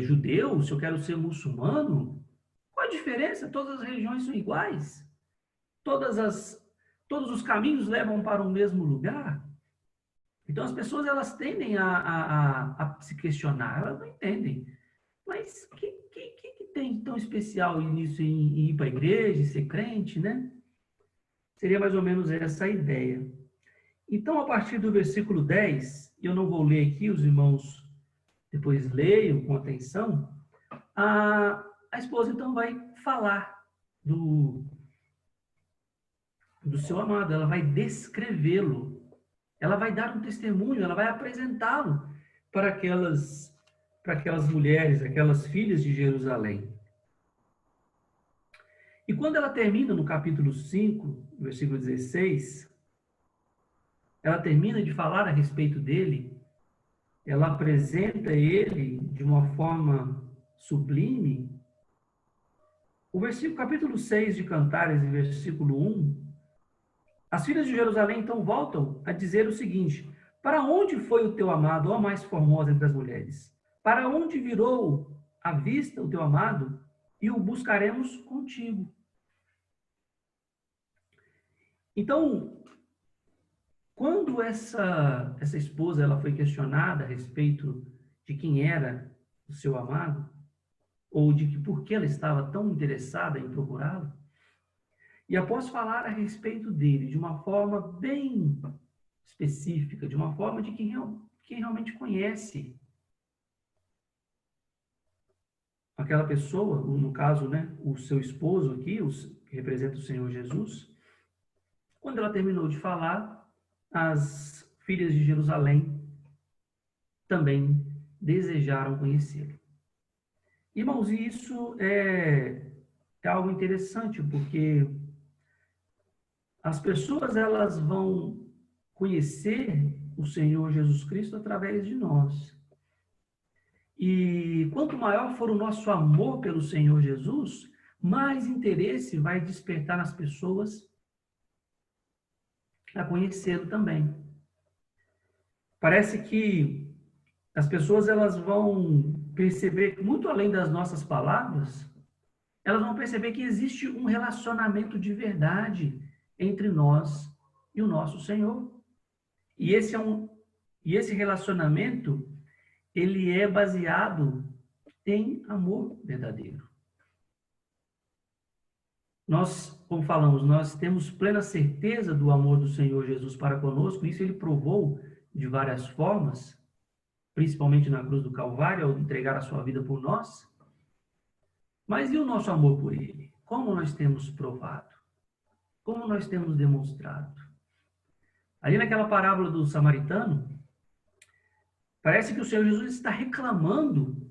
judeu, se eu quero ser muçulmano. Qual a diferença? Todas as religiões são iguais. Todos os caminhos levam para o mesmo lugar. Então as pessoas elas tendem a se questionar, elas não entendem. Mas o que tem de tão especial nisso em ir para a igreja, em ser crente, né? Seria mais ou menos essa a ideia. Então, a partir do versículo 10, eu não vou ler aqui, os irmãos depois leiam com atenção, a esposa então vai falar do seu amado, ela vai descrevê-lo, ela vai dar um testemunho, ela vai apresentá-lo para aquelas mulheres, aquelas filhas de Jerusalém. E quando ela termina no capítulo 5, versículo 16, ela termina de falar a respeito dele, ela apresenta ele de uma forma sublime. O capítulo 6 de Cantares, versículo 1, as filhas de Jerusalém então voltam a dizer o seguinte: para onde foi o teu amado, ó mais formosa entre as mulheres? Para onde virou a vista o teu amado? E o buscaremos contigo. Então, quando essa esposa ela foi questionada a respeito de quem era o seu amado, ou de que por que ela estava tão interessada em procurá-lo, e após falar a respeito dele de uma forma bem específica, de uma forma de quem realmente conhece aquela pessoa, no caso, né, o seu esposo aqui, que representa o Senhor Jesus, quando ela terminou de falar, as filhas de Jerusalém também desejaram conhecê-lo. Irmãos, e isso é algo interessante, porque as pessoas elas vão conhecer o Senhor Jesus Cristo através de nós. E quanto maior for o nosso amor pelo Senhor Jesus, mais interesse vai despertar nas pessoas a conhecê-lo também. Parece que as pessoas elas vão perceber, muito além das nossas palavras, elas vão perceber que existe um relacionamento de verdade entre nós e o nosso Senhor. E esse relacionamento, ele é baseado em amor verdadeiro. Nós, como falamos, nós temos plena certeza do amor do Senhor Jesus para conosco, isso ele provou de várias formas, principalmente na cruz do Calvário, ao entregar a sua vida por nós. Mas e o nosso amor por ele? Como nós temos provado? Como nós temos demonstrado? Ali naquela parábola do samaritano, parece que o Senhor Jesus está reclamando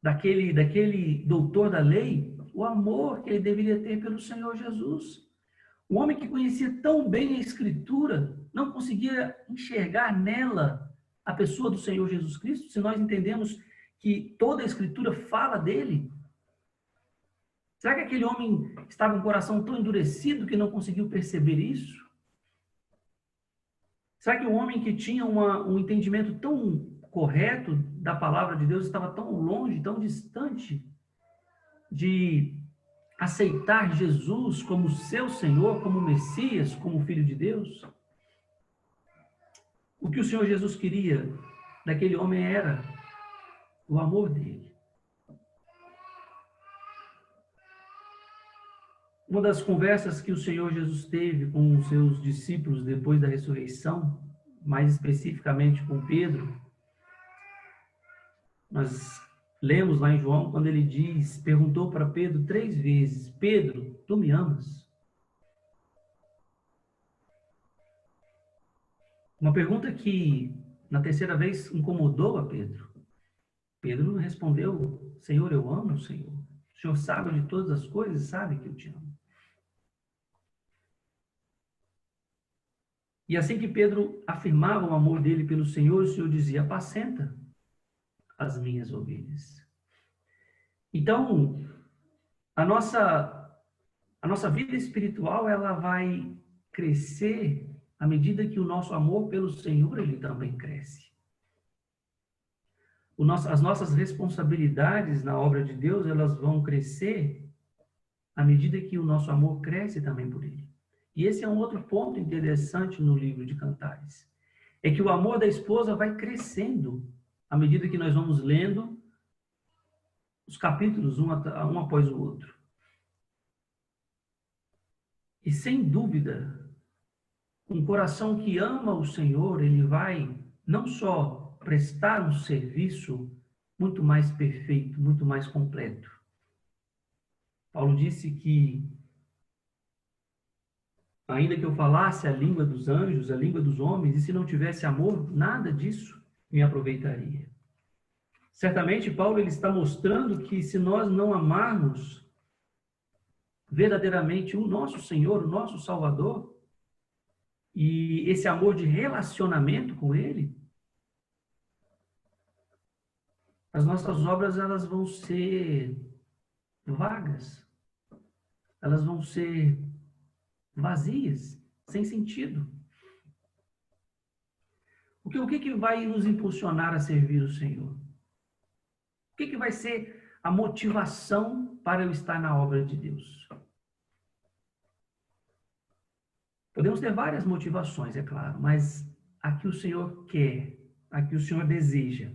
daquele doutor da lei, o amor que ele deveria ter pelo Senhor Jesus. O homem que conhecia tão bem a Escritura não conseguia enxergar nela a pessoa do Senhor Jesus Cristo, se nós entendemos que toda a Escritura fala dele. Será que aquele homem estava com o coração tão endurecido que não conseguiu perceber isso? Será que o homem que tinha um entendimento tão correto da palavra de Deus estava tão longe, tão distante de aceitar Jesus como seu Senhor, como Messias, como Filho de Deus? O que o Senhor Jesus queria daquele homem era o amor dele. Uma das conversas que o Senhor Jesus teve com os seus discípulos depois da ressurreição, mais especificamente com Pedro, nós lemos lá em João, quando ele perguntou para Pedro 3 vezes, Pedro, tu me amas? Uma pergunta que, na terceira vez, incomodou a Pedro. Pedro respondeu, Senhor, eu amo o Senhor. O Senhor sabe de todas as coisas e sabe que eu te amo. E assim que Pedro afirmava o amor dele pelo Senhor, o Senhor dizia, apacenta as minhas ovelhas. Então, a nossa vida espiritual, ela vai crescer à medida que o nosso amor pelo Senhor, ele também cresce. As nossas responsabilidades na obra de Deus, elas vão crescer à medida que o nosso amor cresce também por Ele. E esse é um outro ponto interessante no livro de Cantares. É que o amor da esposa vai crescendo à medida que nós vamos lendo os capítulos um após o outro. E sem dúvida, um coração que ama o Senhor, ele vai não só prestar um serviço muito mais perfeito, muito mais completo. Paulo disse que ainda que eu falasse a língua dos anjos, a língua dos homens, e se não tivesse amor, nada disso me aproveitaria. Certamente, Paulo ele está mostrando que se nós não amarmos verdadeiramente o nosso Senhor, o nosso Salvador, e esse amor de relacionamento com Ele, as nossas obras elas vão ser vagas, elas vão ser vazias, sem sentido. Porque o que vai nos impulsionar a servir o Senhor? O que vai ser a motivação para eu estar na obra de Deus? Podemos ter várias motivações, é claro, mas a que o Senhor quer, a que o Senhor deseja,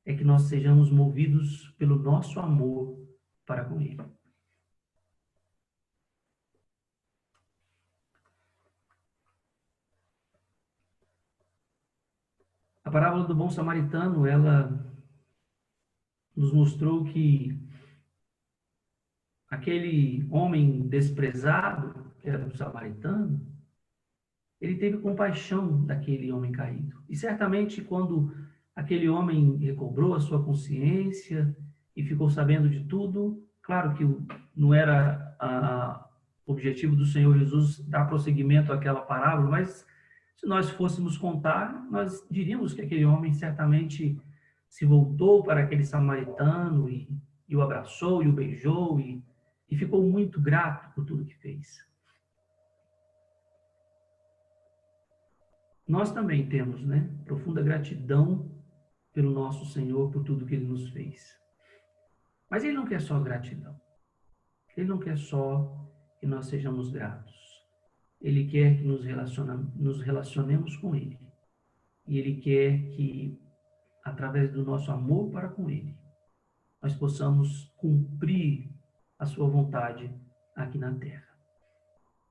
é que nós sejamos movidos pelo nosso amor para com Ele. A parábola do bom samaritano, ela nos mostrou que aquele homem desprezado, que era o samaritano, ele teve compaixão daquele homem caído. E certamente quando aquele homem recobrou a sua consciência e ficou sabendo de tudo, claro que não era o objetivo do Senhor Jesus dar prosseguimento àquela parábola, mas se nós fôssemos contar, nós diríamos que aquele homem certamente se voltou para aquele samaritano e o abraçou e o beijou e ficou muito grato por tudo que fez. Nós também temos, profunda gratidão pelo nosso Senhor, por tudo que Ele nos fez. Mas Ele não quer só gratidão. Ele não quer só que nós sejamos gratos. Ele quer que nos relacionemos com Ele. E Ele quer que, através do nosso amor para com Ele, nós possamos cumprir a sua vontade aqui na terra.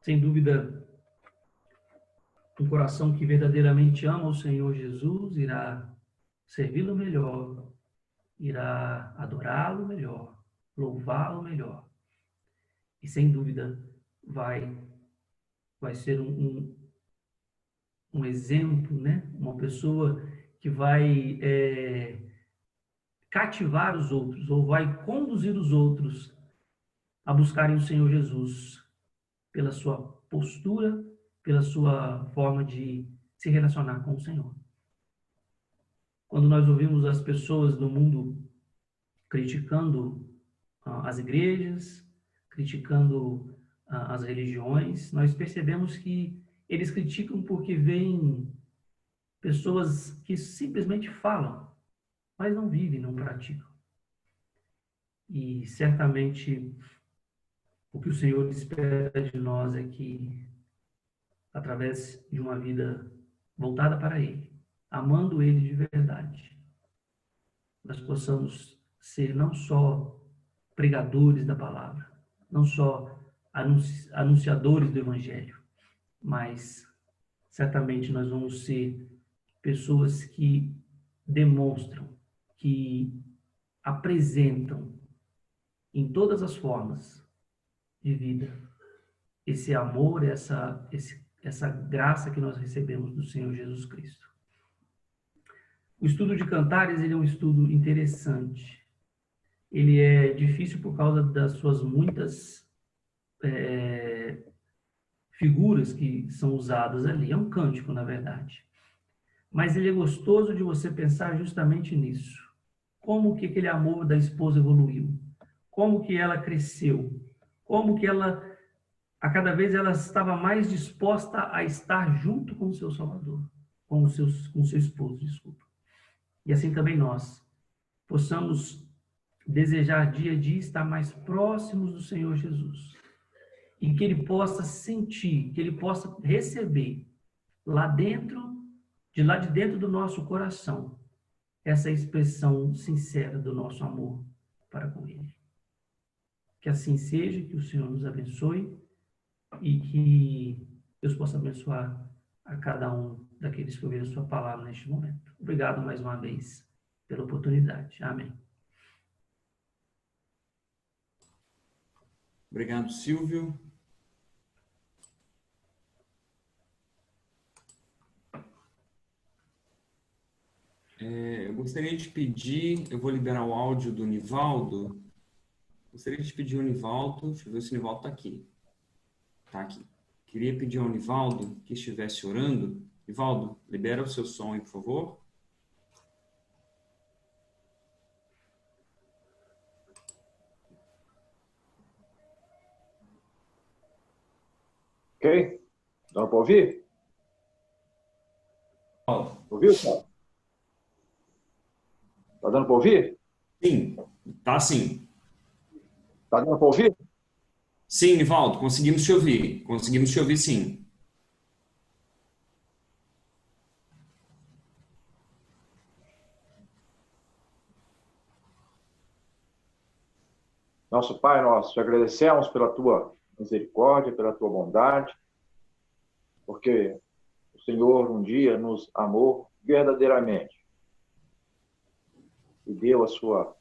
Sem dúvida, um coração que verdadeiramente ama o Senhor Jesus irá servi-lo melhor, irá adorá-lo melhor, louvá-lo melhor. E sem dúvida vai ser um exemplo, uma pessoa que vai cativar os outros, ou vai conduzir os outros a buscarem o Senhor Jesus pela sua postura, pela sua forma de se relacionar com o Senhor. Quando nós ouvimos as pessoas do mundo criticando as igrejas, criticando as religiões, nós percebemos que eles criticam porque veem pessoas que simplesmente falam, mas não vivem, não praticam. E certamente o que o Senhor espera de nós é que, através de uma vida voltada para Ele, amando Ele de verdade, nós possamos ser não só pregadores da palavra, não só anunciadores do Evangelho, mas certamente nós vamos ser pessoas que demonstram, que apresentam em todas as formas de vida esse amor, essa graça que nós recebemos do Senhor Jesus Cristo. O estudo de Cantares, ele é um estudo interessante. Ele é difícil por causa das suas muitas figuras que são usadas ali. É um cântico, na verdade. Mas ele é gostoso de você pensar justamente nisso. Como que aquele amor da esposa evoluiu? Como que ela cresceu? Como que ela, a cada vez, ela estava mais disposta a estar junto com o seu Salvador, com o seu esposo, desculpa. E assim também nós possamos desejar dia a dia estar mais próximos do Senhor Jesus. E que Ele possa sentir, que Ele possa receber de lá de dentro do nosso coração, essa expressão sincera do nosso amor para com Ele. Que assim seja, que o Senhor nos abençoe e que Deus possa abençoar a cada um daqueles que ouviram sua palavra neste momento. Obrigado mais uma vez pela oportunidade. Amém. Obrigado, Silvio. Eu gostaria de pedir, eu vou liberar o áudio do Nivaldo. Gostaria de pedir ao Nivaldo, deixa eu ver se o Nivaldo está aqui. Está aqui. Queria pedir ao Nivaldo que estivesse orando. Nivaldo, libera o seu som aí, por favor. Ok? Dá para ouvir? Ouviu, Paulo? Tá dando para ouvir? Sim, tá sim. Tá dando para ouvir? Sim, Nivaldo, conseguimos te ouvir. Conseguimos te ouvir, sim. Nosso Pai, nós te agradecemos pela tua misericórdia, pela tua bondade, porque o Senhor um dia nos amou verdadeiramente e deu a sua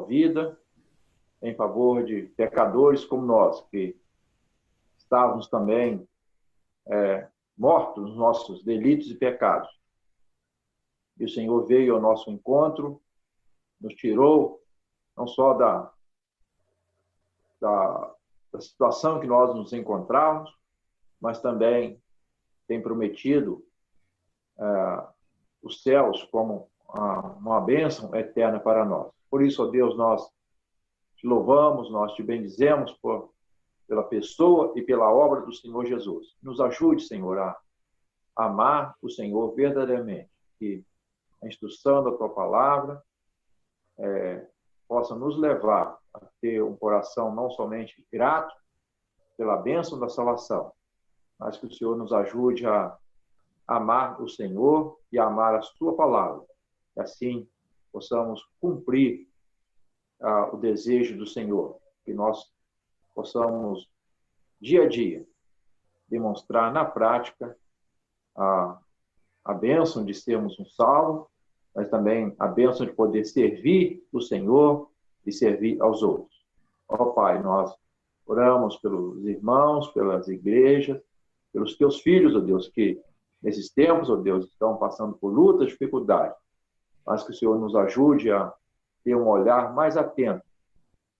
vida em favor de pecadores como nós, que estávamos também mortos nos nossos delitos e pecados. E o Senhor veio ao nosso encontro, nos tirou não só da situação que nós nos encontrávamos, mas também tem prometido os céus como uma bênção eterna para nós. Por isso, ó Deus, nós te louvamos, nós te bendizemos pela pessoa e pela obra do Senhor Jesus. Nos ajude, Senhor, a amar o Senhor verdadeiramente, que a instrução da tua palavra possa nos levar a ter um coração não somente grato pela bênção da salvação, mas que o Senhor nos ajude a amar o Senhor e a amar a sua palavra. E assim possamos cumprir o desejo do Senhor, que nós possamos, dia a dia, demonstrar na prática a bênção de sermos um salvo, mas também a bênção de poder servir o Senhor e servir aos outros. Ó Pai, nós oramos pelos irmãos, pelas igrejas, pelos teus filhos, ó Deus, que nesses tempos, ó Deus, estão passando por lutas, dificuldades, mas que o Senhor nos ajude a ter um olhar mais atento,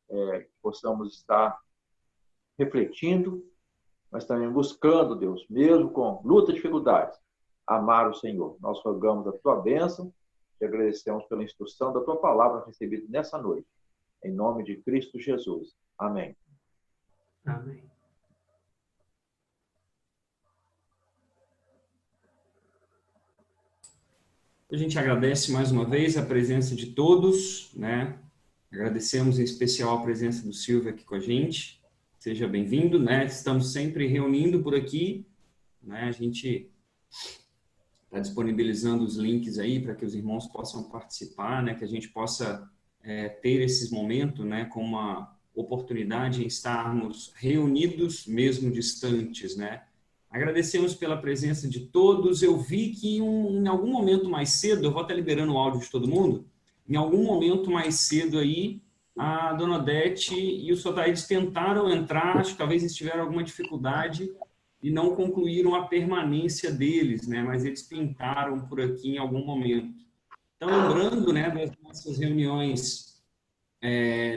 que possamos estar refletindo, mas também buscando, Deus, mesmo com luta e dificuldades, amar o Senhor. Nós rogamos a tua bênção e agradecemos pela instrução da tua palavra recebida nessa noite. Em nome de Cristo Jesus. Amém. Amém. A gente agradece mais uma vez a presença de todos, né? Agradecemos em especial a presença do Silvio aqui com a gente. Seja bem-vindo, né? Estamos sempre reunindo por aqui, né? A gente está disponibilizando os links aí para que os irmãos possam participar, né? Que a gente possa ter esses momentos, né? Com uma oportunidade em estarmos reunidos, mesmo distantes, né? Agradecemos pela presença de todos. Eu vi que em algum momento mais cedo, eu vou estar liberando o áudio de todo mundo, em algum momento mais cedo aí, a Dona Odete e o Sotaídes tentaram entrar, acho que talvez eles tiveram alguma dificuldade e não concluíram a permanência deles, né? Mas eles pintaram por aqui em algum momento. Então, lembrando, né, das nossas reuniões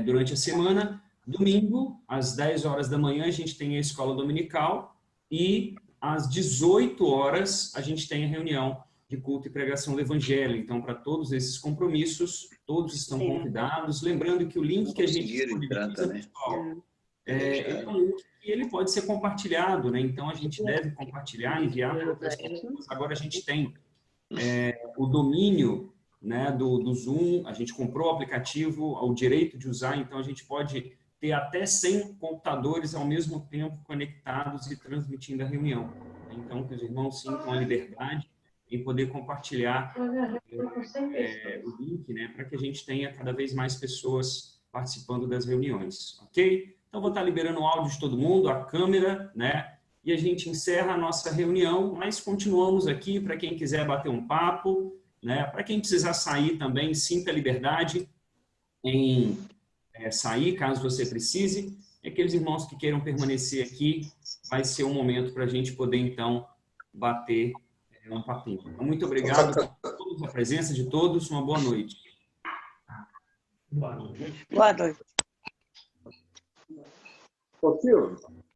durante a semana, domingo, às 10 horas da manhã, a gente tem a escola dominical e às 18 horas a gente tem a reunião de culto e pregação do Evangelho. Então, para todos esses compromissos, todos estão convidados. Lembrando que o link que a gente disponibiliza, pessoal, é um link que ele pode ser compartilhado, né? Então, a gente deve compartilhar, enviar para outras pessoas. Agora, a gente tem o domínio, né, do Zoom, a gente comprou o aplicativo, o direito de usar, então a gente pode ter até 100 computadores ao mesmo tempo conectados e transmitindo a reunião. Então, que os irmãos sintam a liberdade em poder compartilhar o link, né, para que a gente tenha cada vez mais pessoas participando das reuniões, ok? Então, vou estar liberando o áudio de todo mundo, a câmera, né, e a gente encerra a nossa reunião, mas continuamos aqui para quem quiser bater um papo, né, para quem precisar sair também, sinta a liberdade em sair, caso você precise. E aqueles irmãos que queiram permanecer aqui, vai ser um momento para a gente poder, então, bater um papinho. Então, muito obrigado pela presença de todos. Uma boa noite. Boa noite. Boa noite. Ô, Silvio,